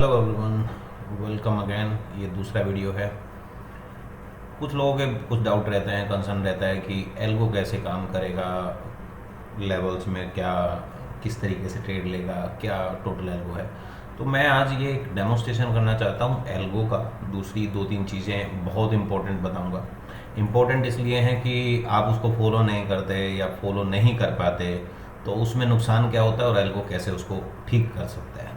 Hello everyone, welcome again. ये दूसरा video है। कुछ लोगों के कुछ डाउट रहते हैं, कंसर्न रहता है कि एल्गो कैसे काम करेगा, लेवल्स में क्या, किस तरीके से ट्रेड लेगा, क्या टोटल एल्गो है। तो मैं आज ये एक डेमोस्ट्रेशन करना चाहता हूँ एल्गो का। दूसरी दो तीन चीज़ें बहुत इंपॉर्टेंट बताऊँगा। इम्पोर्टेंट इसलिए हैं कि आप उसको फॉलो नहीं करते या फॉलो नहीं कर पाते तो उसमें नुकसान क्या होता है और एल्गो कैसे उसको ठीक कर सकता है।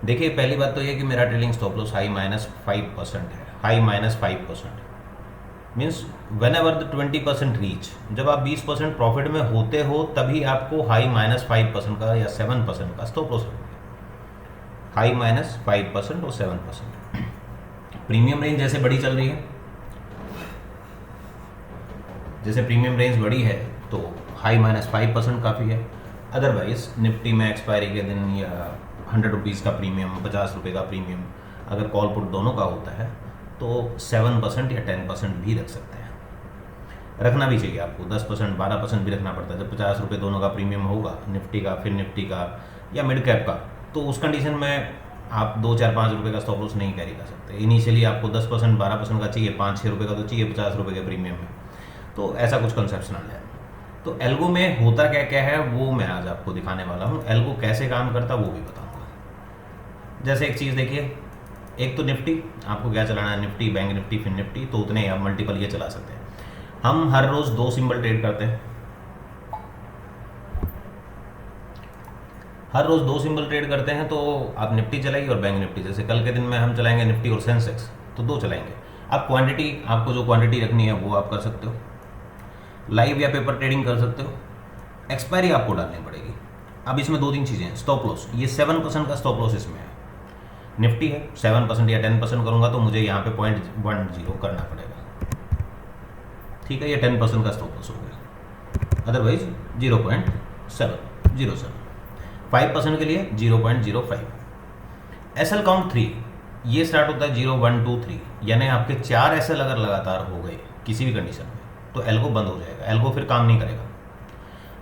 देखिए, पहली बात तो ये कि मेरा ट्रेलिंग स्टॉप लॉस हाई -5% है। High -5% means when ever the 20% reach, जब आप 20% प्रॉफिट में होते हो तभी आपको हाई -5% का या 7% का स्टॉप लॉस रखना है। हाई -5% और 7%। प्रीमियम रेंज जैसे बड़ी चल रही है, जैसे प्रीमियम रेंज बड़ी है तो हाई -5% काफ़ी है। अदरवाइज निफ्टी में एक्सपायरी के दिन या 100 रुपीज़ का प्रीमियम, 50 रुपये का प्रीमियम अगर कॉल पुट दोनों का होता है तो 7% या 10% भी रख सकते हैं। रखना भी चाहिए आपको। 10%, 12% भी रखना पड़ता है जब 50 रुपये दोनों का प्रीमियम होगा, निफ्टी का, फिर निफ्टी का या मिड कैप का। तो उस कंडीशन में आप 2, 4, 5 रुपये का स्टॉप लॉस नहीं कैरी कर सकते। इनिशियली आपको 10%, 12% का चाहिए, 5, 6 रुपये का तो चाहिए 50 रुपये के प्रीमियम में। तो ऐसा कुछ कंसेप्शनल है। तो एल्गो में होता क्या क्या है वो मैं आज आपको दिखाने वाला हूँ। एल्गो कैसे काम करता वो भी बताऊँगा। जैसे एक चीज़ देखिए, एक तो निफ्टी, आपको क्या चलाना है, निफ्टी, बैंक निफ्टी, फिर निफ्टी, तो उतने आप मल्टीपल ये चला सकते हैं। हम हर रोज़ 2 सिंबल ट्रेड करते हैं। हर रोज़ 2 सिंबल ट्रेड करते हैं तो आप निफ्टी चलाइए और बैंक निफ्टी। जैसे कल के दिन में हम चलाएंगे निफ्टी और सेंसेक्स, तो 2 चलाएंगे। आप क्वांटिटी, आपको जो क्वांटिटी रखनी है वो आप कर सकते हो। लाइव या पेपर ट्रेडिंग कर सकते हो। एक्सपायरी आपको डालनी पड़ेगी। अब इसमें 2-3 चीज़ें हैं। स्टॉप लॉस, ये 7% का स्टॉप लॉस इसमें है। निफ्टी है 7% या 10% करूँगा तो मुझे यहाँ पे 0.10 करना पड़ेगा। ठीक है, ये 10% का स्टॉप लॉस हो गया। अदरवाइज 0.707। 5% के लिए 0.05। एसएल काउंट 3, ये स्टार्ट होता है 0, 1, 2, 3। यानी आपके 4 एसएल अगर लगातार हो गए किसी भी कंडीशन में तो एल्गो बंद हो जाएगा, एल्गो फिर काम नहीं करेगा।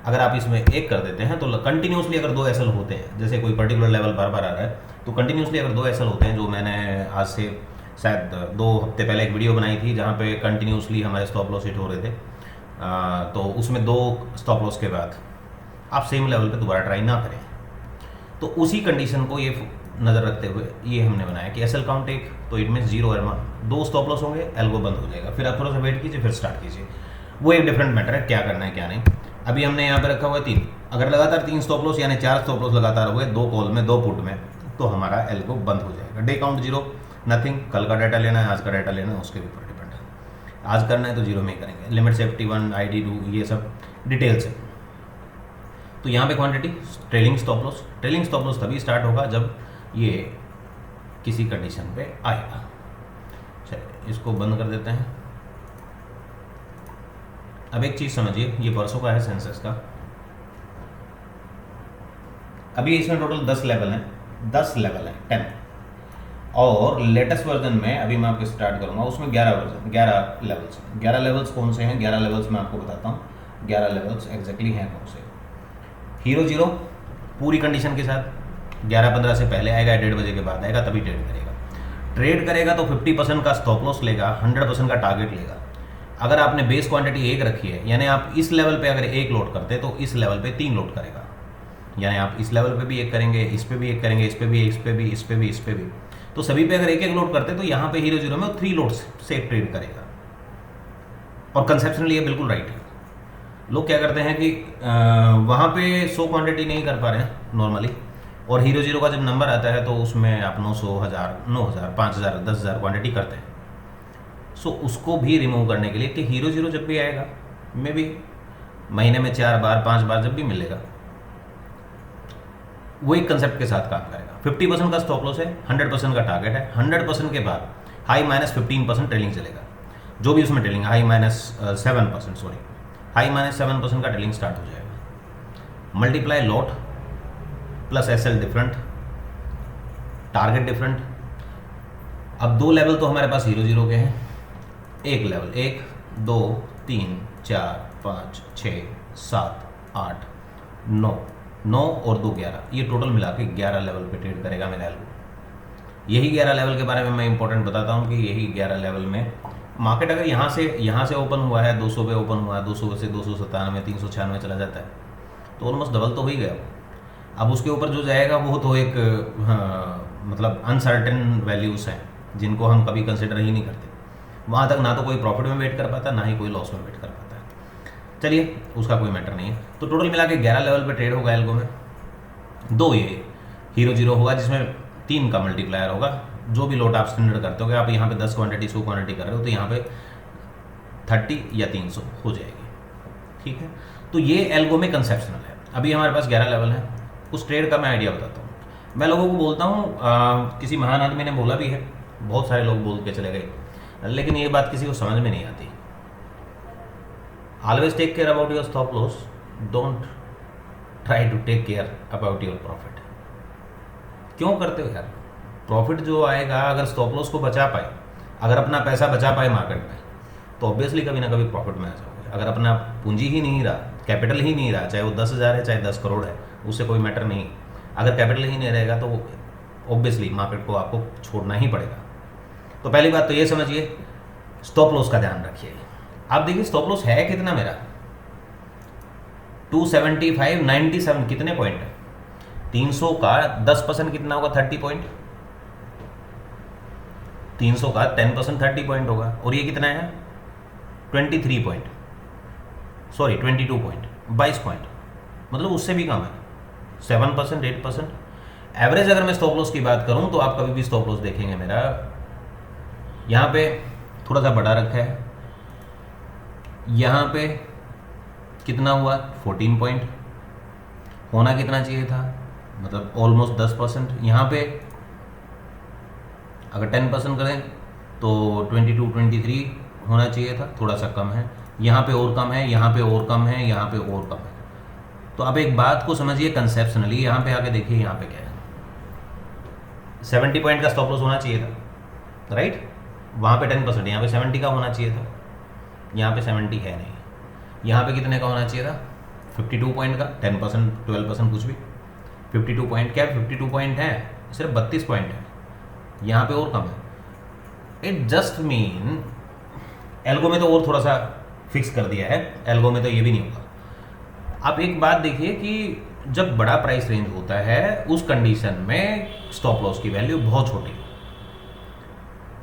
अगर आप इसमें एक कर देते हैं तो कंटिन्यूसली अगर 2 एसएल होते हैं, जैसे कोई पर्टिकुलर लेवल बार बार आ रहा है, तो कंटिन्यूसली अगर 2 एसएल होते हैं, जो मैंने आज से शायद 2 हफ्ते पहले एक वीडियो बनाई थी जहाँ पे कंटिन्यूसली हमारे स्टॉप लॉस हिट हो रहे थे, तो उसमें 2 स्टॉप लॉस के बाद आप सेम लेवल पे दोबारा ट्राई ना करें। तो उसी कंडीशन को ये नज़र रखते हुए ये हमने बनाया कि एसएल काउंट 1, तो इट मीन्स 0 और 1, 2 स्टॉप लॉस होंगे, एल्गो बंद हो जाएगा। फिर आप थोड़ा सा वेट कीजिए, फिर स्टार्ट कीजिए। वो एक डिफरेंट मैटर है, क्या करना है क्या नहीं। अभी हमने यहाँ पे रखा हुआ है 3। अगर लगातार 3 स्टॉप लॉस यानी 4 स्टॉप लॉस लगातार हुए 2 कॉल में, 2 पुट में, तो हमारा एल्गो बंद हो जाएगा। Day count 0, nothing. कल का डाटा लेना है, आज का डाटा लेना है, उसके ऊपर डिपेंड है। आज करना है तो 0 में ही करेंगे। लिमिट सेफ्टी 1, ID2, ये सब डिटेल्स है। तो यहाँ पे quantity, trailing stop loss. Trailing stop loss तभी स्टार्ट होगा जब ये किसी कंडीशन पे आएगा। चलिए इसको बंद कर देते हैं। अब एक चीज़ समझिए, ये परसों का है सेंसेक्स का। अभी इसमें टोटल 10 लेवल हैं, 10 लेवल हैं, 10। और लेटेस्ट वर्जन में अभी मैं आपको स्टार्ट करूंगा, उसमें 11 लेवल्स। 11 लेवल्स कौन से हैं? 11 लेवल्स मैं आपको बताता हूँ। 11 लेवल्स एग्जैक्टली हैं कौन से। हीरो 0 पूरी कंडीशन के साथ 11:15 से पहले आएगा, 1:30 बजे के बाद आएगा, तभी ट्रेड करेगा। ट्रेड करेगा तो 50% का स्टॉप लॉस लेगा, 100% का टारगेट लेगा। अगर आपने बेस क्वांटिटी 1 रखी है, यानी आप इस लेवल पे अगर 1 लोड करते तो इस लेवल पे 3 लोड करेगा। यानी आप इस लेवल पे भी 1 करेंगे, इस पे भी 1 करेंगे, इस पे भी, इस पे भी, इस पे भी, इस पे भी, तो सभी पे अगर 1-1 लोड करते तो यहाँ पे हीरो 0 में 3 लोड से ट्रेड करेगा। और कंसेप्शनली ये बिल्कुल राइट है। लोग क्या करते हैं कि वहाँ पे 100 क्वांटिटी नहीं कर पा रहे हैं नॉर्मली, और हीरो 0 का जब नंबर आता है तो उसमें आप 900, 1000, 9000, 5000, 10,000 क्वांटिटी करते हैं। सो उसको भी रिमूव करने के लिए कि हीरो 0 जब भी आएगा, मे भी महीने में 4 बार, 5 बार जब भी मिलेगा, वो एक कंसेप्ट के साथ काम करेगा। 50% का स्टॉप लॉस है, 100% का टारगेट है। 100% के बाद हाई -15% ट्रेलिंग चलेगा। जो भी उसमें ट्रेलिंग, हाई -7%, सॉरी, हाई -7% का ट्रेलिंग स्टार्ट हो जाएगा। Multiply lot plus SL different, target different. अब 2 लेवल तो हमारे पास हीरो 0 के हैं। एक लेवल, 1, 2, 3, 4, 5, 6, 7, 8, 9 और 2 11, ये टोटल मिला के 11 लेवल पे ट्रेड करेगा मेरा एल्गो। यही 11 लेवल के बारे में मैं इंपॉर्टेंट बताता हूँ कि यही 11 लेवल में मार्केट अगर यहाँ से ओपन हुआ है 200 पे ओपन हुआ है, 200 से 297 396 चला जाता है, तो ऑलमोस्ट डबल तो हो ही गया। अब उसके ऊपर जो जाएगा वो तो एक मतलब अनसर्टेन वैल्यूज़ हैं जिनको हम कभी कंसिडर ही नहीं करते। वहाँ तक ना तो कोई प्रॉफिट में वेट कर पाता, ना ही कोई लॉस में वेट कर पाता है। चलिए उसका कोई मैटर नहीं है। तो टोटल मिला के 11 लेवल पे ट्रेड होगा एल्गो में। 2 ये हीरो जीरो होगा जिसमें 3 का मल्टीप्लायर होगा। जो भी लोट आप स्टैंडर्ड करते हो, आप यहाँ पे 10 क्वांटिटी 100 क्वांटिटी कर रहे हो तो यहाँ पे 30 या 300 हो जाएगी। ठीक है, तो ये एल्गो में कंसेप्शनल है। अभी हमारे पास 11 लेवल है। उस ट्रेड का मैं आइडिया बताता हूँ। मैं लोगों को बोलता हूँ, किसी महान आदमी ने बोला भी है, बहुत सारे लोग बोल के चले गए, लेकिन ये बात किसी को समझ में नहीं आती। Always take care about your stop loss, don't try to take care about your profit. क्यों करते हो यार? प्रॉफिट जो आएगा, अगर स्टॉप लॉस को बचा पाए, अगर अपना पैसा बचा पाए मार्केट में, तो ऑब्वियसली कभी ना कभी प्रॉफिट में आ जाओगे। अगर अपना पूंजी ही नहीं रहा, कैपिटल ही नहीं रहा, चाहे वो 10,000 है चाहे 10 करोड़ है, उससे कोई मैटर नहीं। अगर कैपिटल ही नहीं रहेगा तो ऑब्वियसली मार्केट को आपको छोड़ना ही पड़ेगा। तो पहली बात तो ये समझिए, स्टॉप लॉस का ध्यान रखिए। आप देखिए स्टॉप लॉस है कितना मेरा, 275 97 कितने पॉइंट है? 300 का 10% कितना होगा? 30 पॉइंट। 300 का 10% 30 पॉइंट होगा। और ये कितना है? 22 पॉइंट, 22 पॉइंट, मतलब उससे भी कम है, 7% 8%। एवरेज अगर मैं स्टॉप लॉस की बात करूं तो आप कभी भी स्टॉप लॉस देखेंगे मेरा यहाँ पे थोड़ा सा बड़ा रखा है। यहाँ पे कितना हुआ? 14 पॉइंट। होना कितना चाहिए था? मतलब ऑलमोस्ट 10%। यहाँ पे अगर 10% करें तो 22 23 होना चाहिए था, थोड़ा सा कम है। यहाँ पे और कम है, यहाँ पे और कम है, यहाँ पे और कम है। तो आप एक बात को समझिए कंसेप्शनली। यहाँ पे आके देखिए यहाँ पे क्या है, 70 पॉइंट का स्टॉप लॉस होना चाहिए था, राइट? वहाँ पे 10%, यहाँ पे 70 का होना चाहिए था। यहाँ पे 70 है नहीं। यहाँ पे कितने का होना चाहिए था? 52 पॉइंट का, 10% 12% कुछ भी। 52 पॉइंट क्या है? 52 पॉइंट है, सिर्फ 32 पॉइंट है। यहाँ पे और कम है। इट जस्ट मीन एल्गो में तो और थोड़ा सा फिक्स कर दिया है, एल्गो में तो ये भी नहीं होगा। आप एक बात देखिए कि जब बड़ा प्राइस रेंज होता है उस कंडीशन में स्टॉप लॉस की वैल्यू बहुत छोटी,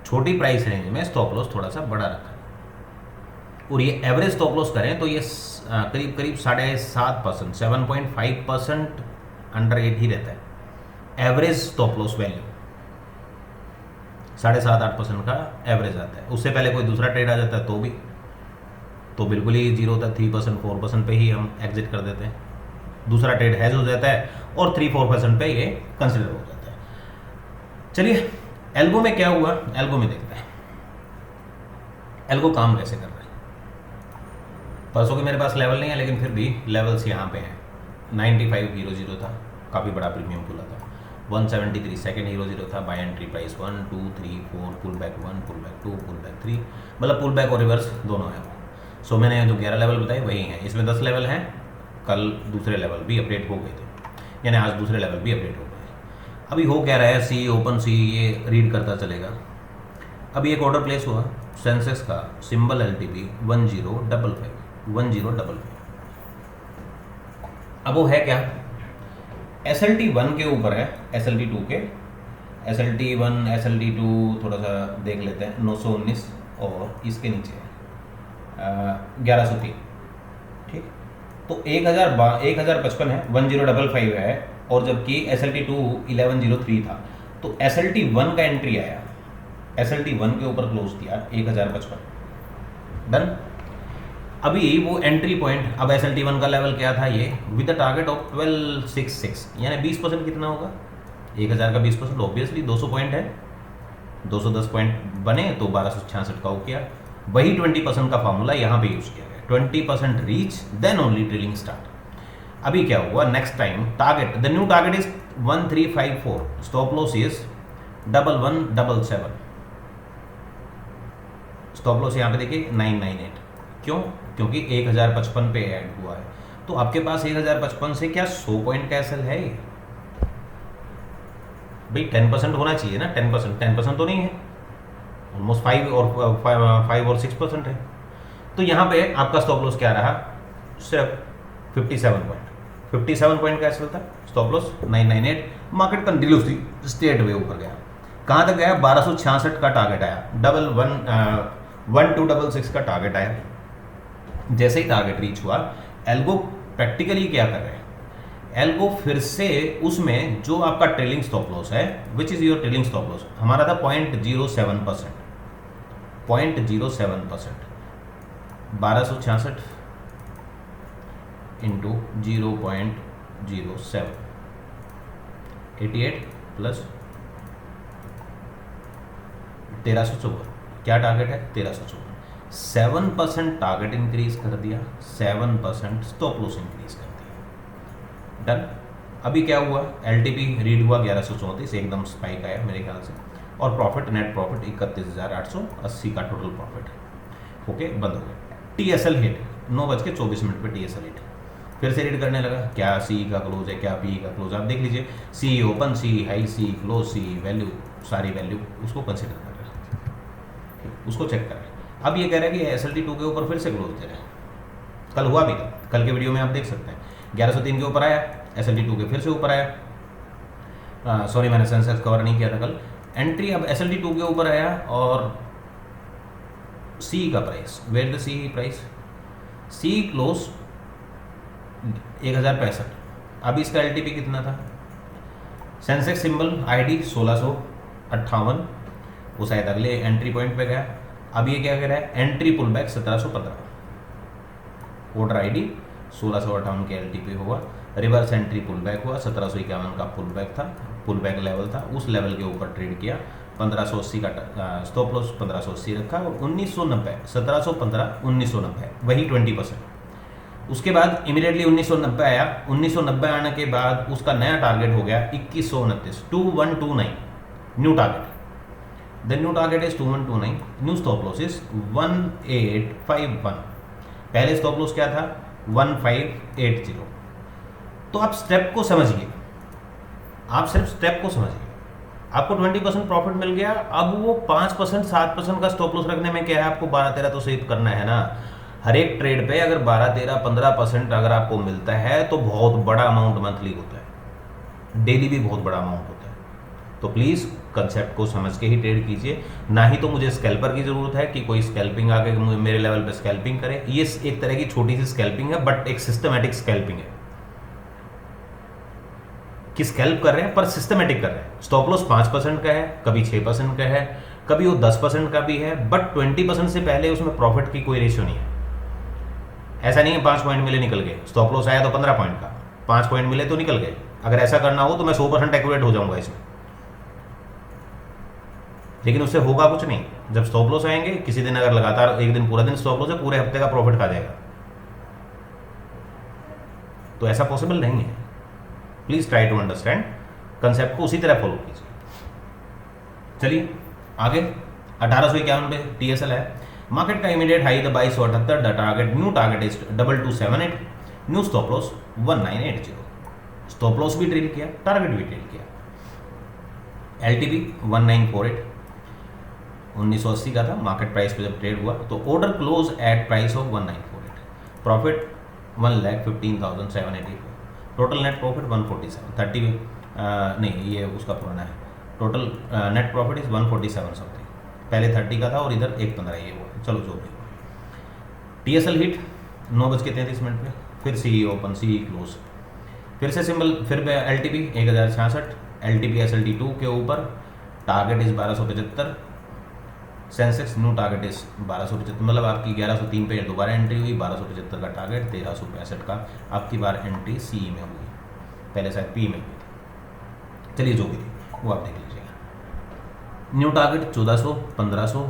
छोटी प्राइस रेंज में स्टॉप लॉस थोड़ा सा बड़ा रखा है। और ये एवरेज स्टॉप लॉस करें तो ये करीब करीब 7.5%, 7.5% अंडर 8 ही रहता है एवरेज स्टॉप लॉस वैल्यू। 7.5-8% का एवरेज आता है। उससे पहले कोई दूसरा ट्रेड आ जाता है तो बिल्कुल ही 0 तक 3% 4% पे ही हम एग्जिट कर देते हैं। दूसरा ट्रेड हैज हो जाता है और 3-4% पे ये कंसिडर हो जाता है। चलिए एल्गो में क्या हुआ, एल्गो में देखते हैं एल्गो काम कैसे कर रहा है। परसों के मेरे पास लेवल नहीं है, लेकिन फिर भी लेवल्स यहाँ पे हैं। 95.00 था, काफ़ी बड़ा प्रीमियम खुला था। 173 सेकेंड हीरो जीरो था। Buy entry price 1 2 3 4, pull back 1, pull back 2, pull back 3, मतलब पुल बैक और रिवर्स दोनों है। सो मैंने जो 11 लेवल बताए वही हैं। इसमें 10 लेवल हैं। कल दूसरे लेवल भी अपडेट हो गए थे, यानी आज दूसरे लेवल भी अपडेट हो गए। अभी हो क्या रहा है, सी ओपन सी ये रीड करता चलेगा। अभी एक ऑर्डर प्लेस हुआ सेंसेक्स का, सिंबल LTP 1055। अब वो है क्या, SLT1 के ऊपर है, SLT2 के, SLT1 SLT2 थोड़ा सा देख लेते हैं। 919 और इसके नीचे 1103। ठीक, तो 1055 है, 1055 है। और जबकि SLT2 1103 था, तो SLT1 का एंट्री आया, SLT1 के ऊपर क्लोज किया 1055। डन। अभी वो एंट्री पॉइंट, अब SLT1 का लेवल क्या था, ये विद द टारगेट ऑफ 1266, यानी 20% कितना होगा? 1000 का 20% ऑब्वियसली 200 पॉइंट है। 210 पॉइंट बने तो 1266 का हो गया। वही 20% का फॉर्मूला यहाँ पे यूज किया गया। 20% reach then only trailing start. अभी क्या हुआ, next time target, the new target is 1354, stop loss is 1177। Stop loss यहाँ पे देखिए 998। क्यों? क्योंकि 1055 पे ऐड हुआ है। तो आपके पास 1055 से क्या 100 पॉइंट का एसएल है? भाई 10% होना चाहिए ना, 10% तो नहीं है, ऑलमोस्ट 5 और 6% है। तो यहाँ पे आपका स्टॉप लॉस क्या रहा, सिर्फ 57 पॉइंट का एसएल था, stop loss 998। Market continuously straight way ऊपर गया, कहाँ तक गया, 1266 का टारगेट आया, 1266 का टारगेट आया। जैसे ही टारगेट रीच हुआ, एल्गो प्रैक्टिकली क्या कर रहे हैं, एल्गो फिर से उसमें जो आपका ट्रेलिंग स्टॉप लॉस है, which is your trailing stop loss, हमारा था 0.07%, 1266 इंटू 0.07, 88 प्लस 1354, क्या टारगेट है 1354, 7% टारगेट इंक्रीज कर दिया, 7% स्टॉप लॉस इंक्रीज कर दिया, डन। अभी क्या हुआ, एलटीपी रीड हुआ 1134, एकदम स्पाइक आया मेरे ख्याल से, और प्रॉफिट, नेट प्रॉफिट 31,880 का टोटल प्रॉफिट, ओके, बंद हो गया। टीएसएल हिट 9:24 पे टीएसएल हिट, फिर से रीड करने लगा, क्या सी का क्लोज है, क्या पी का क्लोज, आप देख लीजिए, सी ओपन, सी हाई, सी क्लोज, सी वैल्यू, सारी वैल्यू उसको कंसिडर कर रहे हैं, उसको चेक कर रहे हैं। अब ये कह रहा है कि SLT2 के ऊपर फिर से क्लोज दे रहे हैं, कल हुआ भी था, कल के वीडियो में आप देख सकते हैं, 1103 के ऊपर आया, SLT2 के फिर से ऊपर आया, सॉरी मैंने सेंसेक्स कवर नहीं किया था कल, एंट्री अब SLT2 के ऊपर आया, और सी का price, where the C price, C close 1065, अभी इसका LTP कितना था, सेंसेक्स सिंबल ID 1658, वो शायद अगले एंट्री पॉइंट पे गया। अब ये क्या कह रहा है, entry pull back 1715, order ID 1658 के LTP हुआ, रिवर्स एंट्री पुल बैक हुआ, 1751 का पुल बैक था, पुल बैक लेवल था, उस लेवल के ऊपर ट्रेड किया, 1580 का स्टॉप लॉस 1580 रखा, और 1990, 1715 1990 वही 20%। उसके बाद इमीडिएटली 1990 आया, 1990 आने के बाद उसका नया टारगेट हो गया 2129, 2129 new target, the new target is 2129, new stop loss is 1851, पहले स्टॉप लॉस क्या था 1580। तो आप स्टेप को समझिए, आप सिर्फ स्टेप को समझिए, आपको 20% प्रॉफिट मिल गया, अब वो 5% 7% का स्टॉप लॉस रखने में क्या है, आपको 12-13 तो सेव करना है ना। हर एक ट्रेड पे अगर 12-13-15% अगर आपको मिलता है तो बहुत बड़ा अमाउंट मंथली होता है, डेली भी बहुत बड़ा अमाउंट होता है। तो प्लीज़ कंसेप्ट को समझ के ही ट्रेड कीजिए, ना ही तो मुझे स्कैल्पर की ज़रूरत है कि कोई स्कैल्पिंग आके मेरे लेवल पे स्कैल्पिंग करे। ये एक तरह की छोटी सी स्कैल्पिंग है, बट एक सिस्टमैटिक स्कैल्पिंग है कि स्कैल्प कर रहे हैं पर सिस्टमैटिक कर रहे हैं। स्टॉप लॉस 5% का है, कभी 6% का है, कभी वो 10% का भी है, बट 20% से पहले उसमें प्रॉफिट की कोई रेशियो नहीं है। ऐसा नहीं है 5 पॉइंट मिले निकल गए, स्टॉप लॉस आया तो 15 पॉइंट का, 5 पॉइंट मिले तो निकल गए। अगर ऐसा करना हो तो मैं 100% एक्यूरेट हो जाऊंगा इसमें, लेकिन उससे होगा कुछ नहीं। जब स्टॉप लॉस आएंगे, किसी दिन अगर लगातार एक दिन पूरा दिन स्टॉप लॉस है, पूरे हफ्ते का प्रॉफिट खा जाएगा, तो ऐसा पॉसिबल नहीं है। Please try to understand, concept को उसी तरह फॉलो कीजिए। चलिए आगे, 1851 पे टीएसएल है, मार्केट का इमीडिएट हाई था 2278, the target new target is 2278, new stop loss 1980, stop loss भी ड्रिल किया, टारगेट भी ड्रिल किया। एलटीपी 1948, 1980 का था, मार्केट प्राइस पे जब ट्रेड हुआ तो order close at price of 1948, profit 1,15,784, total net profit 147, नहीं ये उसका पुराना है, total net profit is 147 something, पहले 30 का था और इधर 1.15 ये हुआ। चलो जो भी, टीएसएल हिट 9:33 पे, फिर सी ओपन, सी क्लोज, फिर से सिंबल, फिर एलटीपी 1066, एलटीपी एसएलटी2 के ऊपर, target is 1275, Sensex new target is 1275, मतलब आपकी 1103 पे दोबारा एंट्री हुई, 1275 का टारगेट, 1365 का आपकी बार एंट्री सी में हुई, पहले शायद पी में हुई थी। चलिए जो भी थी वो आप देख लीजिएगा। न्यू टारगेट 1400, 1500,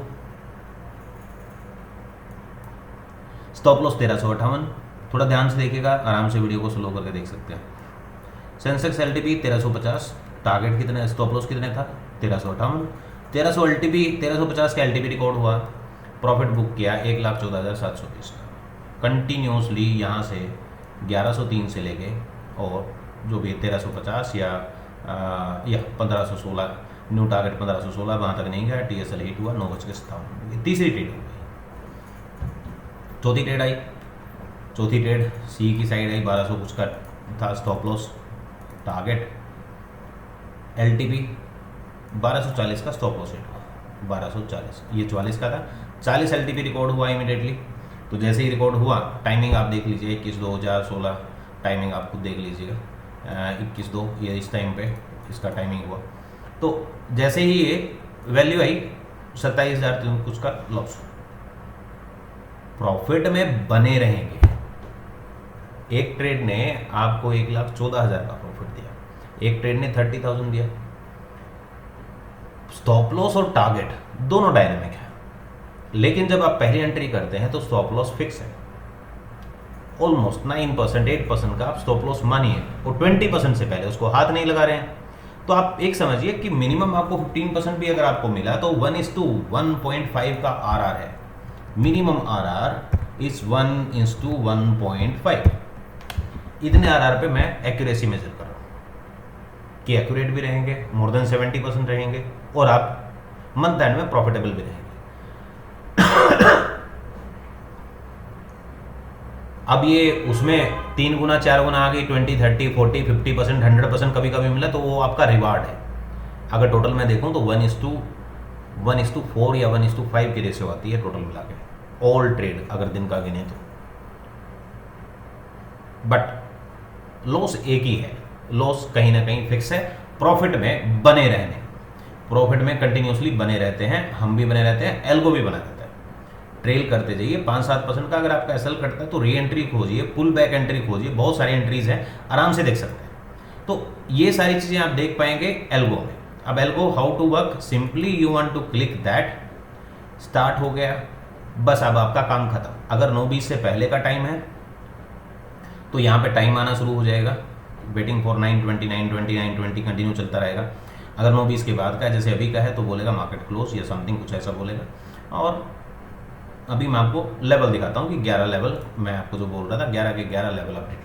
स्टॉप लॉस 1358, थोड़ा ध्यान से देखिएगा, आराम से वीडियो को स्लो करके देख सकते हैं। सेंसेक्स एलटीपी 1350, टारगेट कितने, स्टॉप लॉस कितने था 1358, 1300 एलटीपी, 1350 का एलटीपी रिकॉर्ड हुआ, प्रॉफिट बुक किया 1,14,720 का, कंटिन्यूसली यहाँ से 1103 से लेके और जो भी 1350 या या 1516 न्यू टारगेट 1516, वहाँ तक नहीं गया, TSL हिट हुआ 9:57। तीसरी ट्रेड हो गई। चौथी ट्रेड आई, चौथी ट्रेड सी की साइड आई, 1200 कुछ का था स्टॉप लॉस, टारगेट LTP 1240 का स्टॉप लॉस हिट हुआ, 1240, ये 44 का था, 40 LTP रिकॉर्ड हुआ इमीडिएटली। तो जैसे ही रिकॉर्ड हुआ, टाइमिंग आप देख लीजिए 21/2/2016, टाइमिंग आप खुद देख लीजिएगा, 21/2 ये इस टाइम पे इसका टाइमिंग हुआ। तो जैसे ही ये वैल्यू आई 27,000 कुछ का लॉस, प्रॉफिट में बने रहेंगे। एक ट्रेड ने आपको 1,14,000 का प्रॉफिट दिया, एक ट्रेड ने 30,000 दिया। स्टॉप लॉस और टारगेट दोनों डायनेमिक है, लेकिन जब आप पहली एंट्री करते हैं तो स्टॉप लॉस फिक्स है, ऑलमोस्ट 9% 8% का आप स्टॉप लॉस मानिए, और 20% से पहले उसको हाथ नहीं लगा रहे हैं। तो आप एक समझिए कि मिनिमम आपको 15% भी अगर आपको मिला तो 1:1.5 का RR है, मिनिमम RR इज 1:1.5। इतने RR पे मैं एक्यूरेसी मेजर कर रहा हूँ कि एक्यूरेट भी रहेंगे, मोर देन 70% रहेंगे, और आप मंथ एंड में प्रॉफिटेबल भी रहेंगे। अब ये उसमें 3 गुना 4 गुना आ गई, 20 30 40 50% 100% कभी कभी मिला, तो वो आपका रिवार्ड है। अगर टोटल मैं देखूं तो 1:4 या 1:5 की रेशियो आती है टोटल मिला के, ऑल ट्रेड अगर दिन का गिने तो। बट लॉस एक ही है, लॉस कहीं ना कहीं फिक्स है। प्रॉफिट में बने रहने, प्रॉफिट में कंटिन्यूसली बने रहते हैं, हम भी बने रहते हैं, एल्गो भी बना रहता है। ट्रेल करते जाइए, 5-7% का अगर आपका एसएल कटता है तो री एंट्री खोजिए, पुल बैक एंट्री खोजिए, बहुत सारी एंट्रीज हैं, आराम से देख सकते हैं। तो ये सारी चीज़ें आप देख पाएंगे एल्गो में। अब algo how to work, simply you want to click that, start हो गया, बस अब आपका काम खत्म। अगर 9:20 से पहले का टाइम है तो यहाँ पे टाइम आना शुरू हो जाएगा, वेटिंग फॉर 9:20 9:20 9:20 कंटिन्यू चलता रहेगा। अगर 9:20 के बाद का है, जैसे अभी का है, तो बोलेगा मार्केट क्लोज या समथिंग कुछ ऐसा बोलेगा। और अभी मैं आपको लेवल दिखाता हूँ कि 11 लेवल, मैं आपको जो बोल रहा था 11 के 11 लेवल अपडेट।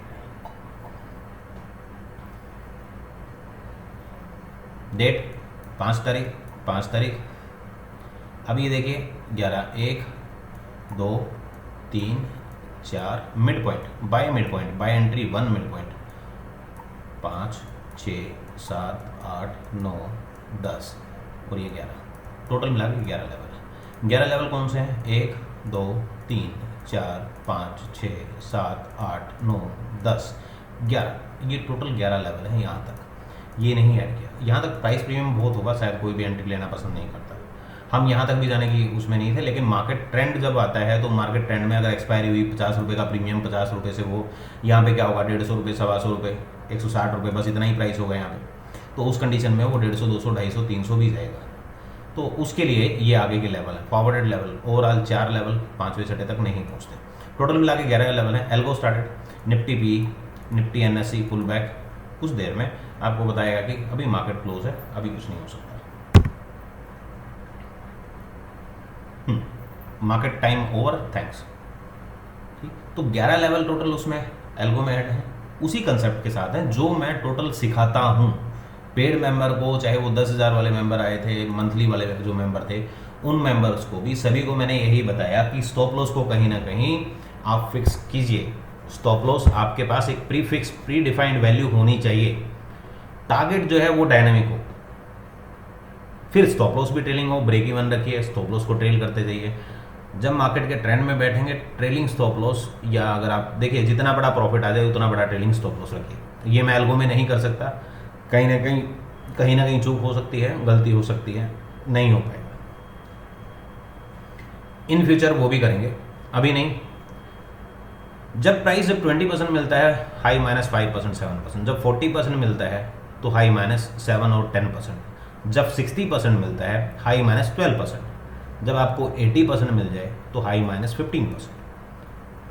डेट 5 तारीख। अब ये देखिए 11 1 2 3 4 mid point, buy entry 1 mid point, 5 6 7 8 9 10 और ये 11, टोटल मिला के 11 लेवल। 11 लेवल कौन से हैं? 1 2 3 4 5 6 7 8 9 10 11, ये टोटल 11 लेवल है। यहाँ तक ये नहीं ऐड किया, यहाँ तक प्राइस प्रीमियम बहुत होगा, शायद कोई भी एंट्री लेना पसंद नहीं करता। हम यहाँ तक भी जाने की उसमें नहीं थे, लेकिन मार्केट ट्रेंड जब आता है तो मार्केट ट्रेंड में अगर एक्सपायरी हुई 50 रुपये का प्रीमियम, 50 रुपये से वो यहाँ पे क्या होगा 150 रुपये, 125 रुपये, 160 रुपये, बस इतना ही प्राइस होगा यहाँ पे। तो उस कंडीशन में वो 150 200 250 300 भी जाएगा। तो उसके लिए ये आगे के लेवल है, फॉरवर्डेड लेवल। ओवरऑल 4 लेवल 5वें छठे तक नहीं पहुँचते, टोटल मिला के 11 लेवल है। एल्गो स्टार्टेड, निफ्टी पी, निफ्टी NSE पुल बैक, कुछ देर में आपको बताएगा कि अभी मार्केट क्लोज है, अभी कुछ नहीं हो सकता। Market time over, thanks. ठीक, तो 11 लेवल टोटल उसमें एल्गो में ऐड है, उसी कंसेप्ट के साथ है जो मैं टोटल सिखाता हूँ पेड मेंबर को, चाहे वो 10,000 वाले मेंबर आए थे, मंथली वाले जो मेंबर थे, उन मेंबर्स को भी, सभी को मैंने यही बताया कि स्टॉप लॉस को कहीं ना कहीं आप फिक्स कीजिए। स्टॉप लॉस आपके पास एक प्री डिफाइंड वैल्यू होनी चाहिए, टारगेट जो है वो डायनामिक हो, फिर स्टॉप लॉस भी ट्रेलिंग हो, ब्रेक इवन रखिए, स्टॉप लॉस को ट्रेल करते जाइए। जब मार्केट के ट्रेंड में बैठेंगे, ट्रेलिंग स्टॉप लॉस, या अगर आप देखिए जितना बड़ा प्रॉफिट आ जाए उतना बड़ा ट्रेलिंग स्टॉप लॉस रखिए। ये मैं एल्गो में नहीं कर सकता, कहीं ना कहीं चूक हो सकती है, गलती हो सकती है, नहीं हो पाएगा। इन फ्यूचर वो भी करेंगे, अभी नहीं। जब प्राइस जब 20% मिलता है, हाई -5% 7%, जब 40% मिलता है तो हाई -7 और 10%, जब 60% मिलता है हाई -12%, जब आपको 80% मिल जाए तो हाई -15%,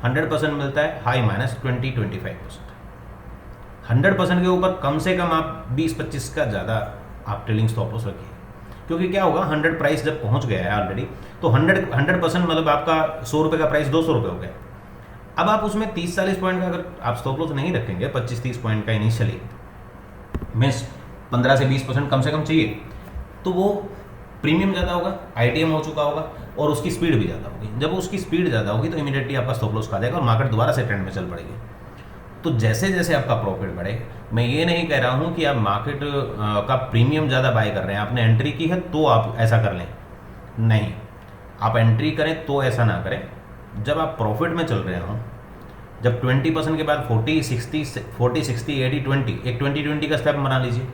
100% मिलता है हाई -20-25%। 100% के ऊपर कम से कम आप 20-25 का ज़्यादा आप ट्रेलिंग स्टॉप लॉस रखिए, क्योंकि क्या होगा 100 प्राइस जब पहुंच गया है ऑलरेडी, तो 100% मतलब आपका 100 रुपये का प्राइस 200 रुपये हो गया। अब आप उसमें 30-40 पॉइंट का अगर आप स्टॉप लॉस नहीं रखेंगे, 25-30 पॉइंट का इनिशियली मीन्स 15 से 20% कम से कम चाहिए, तो वो प्रीमियम ज़्यादा होगा, आईटीएम हो चुका होगा और उसकी स्पीड भी ज़्यादा होगी। जब उसकी स्पीड ज़्यादा होगी तो इमीडिएटली आपका स्टॉप लॉस खा जाएगा और मार्केट दोबारा से ट्रेंड में चल पड़ेगी। तो जैसे जैसे आपका प्रॉफिट बढ़े, मैं ये नहीं कह रहा हूँ कि आप मार्केट का प्रीमियम ज़्यादा बाय कर रहे हैं, आपने एंट्री की है तो आप ऐसा कर लें, नहीं, आप एंट्री करें तो ऐसा ना करें। जब आप प्रॉफिट में चल रहे हों, जब 20% के बाद 40 60 80 20 एक 20-20 का स्टेप बना लीजिए।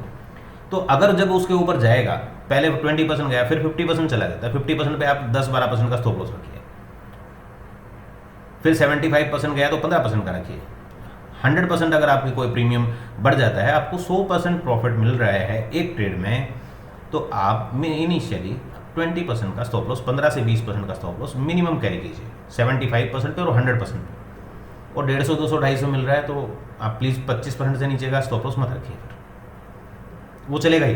तो अगर जब उसके ऊपर जाएगा, पहले 20% गया फिर 50% चला जाता है, 50% पे आप 10-12% का स्टॉप लॉस रखिए, फिर 75% गया तो 15% का रखिए। 100% अगर आपकी कोई प्रीमियम बढ़ जाता है, आपको 100% प्रॉफिट मिल रहा है एक ट्रेड में, तो आप में इनिशियली 20% का स्टॉप लॉस, 15 से 20% का स्टॉप लॉस मिनिमम कैरी कीजिए 75% पे और 100% पे। और 150, 200, 250 मिल रहा है तो आप प्लीज़ 25% से नीचे का स्टॉप लॉस मत रखिए, फिर वो चलेगा ही।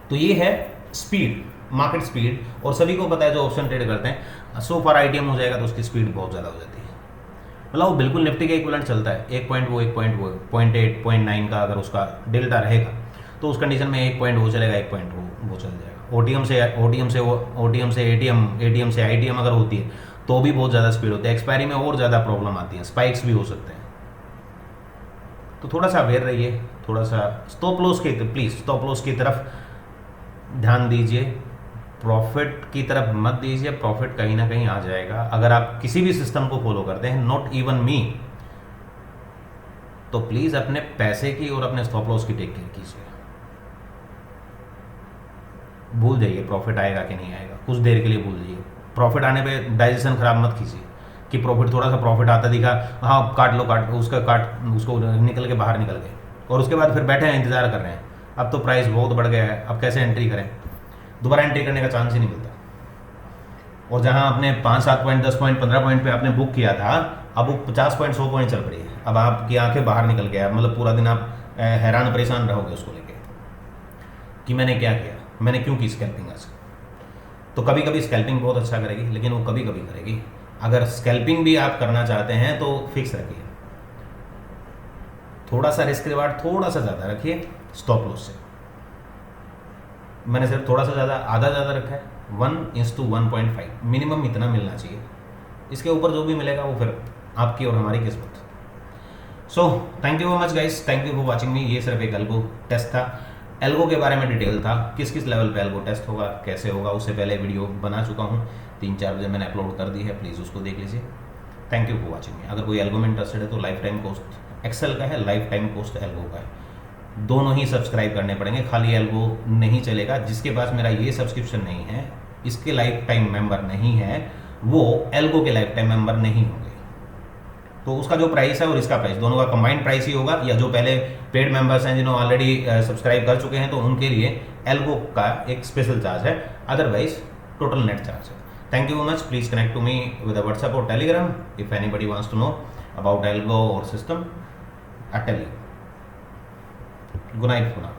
तो ये है स्पीड, मार्केट स्पीड, और सभी को पता है जो ऑप्शन ट्रेड करते हैं, सो फार आईटीएम हो जाएगा तो उसकी स्पीड बहुत ज़्यादा हो जाती है। मतलब वो बिल्कुल निफ्टी के इक्विवेलेंट चलता है, 1.8 0.9 का अगर उसका डेल्टा रहेगा तो उस कंडीशन में 1 पॉइंट वो चलेगा, 1 पॉइंट वो चल जाएगा। ओटीएम से एटीएम से आईटीएम अगर होती है तो भी बहुत ज़्यादा स्पीड होती है, एक्सपायरी में और ज़्यादा प्रॉब्लम आती है, स्पाइक्स भी हो सकते हैं। तो थोड़ा सा अवेयर रहिए, थोड़ा सा स्टॉप लॉस की, प्लीज़ स्टॉप लॉस की तरफ ध्यान दीजिए, प्रॉफिट की तरफ मत दीजिए। प्रॉफिट कहीं ना कहीं आ जाएगा अगर आप किसी भी सिस्टम को फॉलो करते हैं, नॉट इवन मी। तो प्लीज़ अपने पैसे की और अपने स्टॉप लॉस की टेक केयर कीजिए। भूल जाइए प्रॉफिट आएगा कि नहीं आएगा, कुछ देर के लिए भूल जाइए। प्रॉफिट आने पे डाइजेशन खराब मत कीजिए कि प्रॉफिट, थोड़ा सा प्रॉफिट आता दिखा, हाँ काट लो, उसको निकल के बाहर निकल गए और उसके बाद फिर बैठे हैं इंतज़ार कर रहे हैं, अब तो प्राइस बहुत बढ़ गया है, अब कैसे एंट्री करें, दोबारा एंट्री करने का चांस ही नहीं मिलता। और जहां आपने 5-7 पॉइंट 10 पॉइंट 15 पॉइंट पे आपने बुक किया था, अब वो 50 पॉइंट 100 पॉइंट चल पड़ी है, अब आपकी आंखें बाहर निकल गया, मतलब पूरा दिन आप हैरान परेशान रहोगे उसको लेके कि मैंने क्या किया, मैंने क्यों की स्कैल्पिंग आज। तो कभी कभी स्कैल्पिंग बहुत अच्छा करेगी, लेकिन वो कभी कभी करेगी। अगर स्कैल्पिंग भी आप करना चाहते हैं तो फिक्स रखिए, थोड़ा सा रिस्क रिवार्ड थोड़ा सा ज़्यादा रखिए स्टॉप लॉस से। मैंने सिर्फ थोड़ा सा ज़्यादा, आधा ज़्यादा रखा है, 1:1.5 मिनिमम इतना मिलना चाहिए। इसके ऊपर जो भी मिलेगा वो फिर आपकी और हमारी किस्मत। So thank you very much guys, thank you for watching me. ये सिर्फ एक एल्गो टेस्ट था, एल्गो के बारे में डिटेल था, किस किस लेवल पे एल्गो टेस्ट होगा, कैसे होगा, उससे पहले वीडियो बना चुका हूँ, 3-4 बजे मैंने अपलोड कर दी है, प्लीज़ उसको देख लीजिए। Thank you for watching me. अगर कोई एल्गो में इंटरेस्टेड है तो लाइफ टाइम कोस्ट एक्सेल का है, लाइफ टाइम कोस्ट एल्गो का है, दोनों ही सब्सक्राइब करने पड़ेंगे, खाली एल्गो नहीं चलेगा। जिसके पास मेरा ये सब्सक्रिप्शन नहीं है, इसके लाइफ टाइम मेंबर नहीं है, वो एल्गो के लाइफ टाइम मेंबर नहीं होंगे। तो उसका जो प्राइस है और इसका प्राइस दोनों का कंबाइंड प्राइस ही होगा, या जो पहले पेड मेंबर्स हैं जिन्होंने ऑलरेडी सब्सक्राइब कर चुके हैं तो उनके लिए एल्गो का एक स्पेशल चार्ज है, अदरवाइज टोटल नेट चार्ज है। Thank you very much, please connect to me with WhatsApp और Telegram if anybody wants to know about algo और system, I tell you. Good night for now.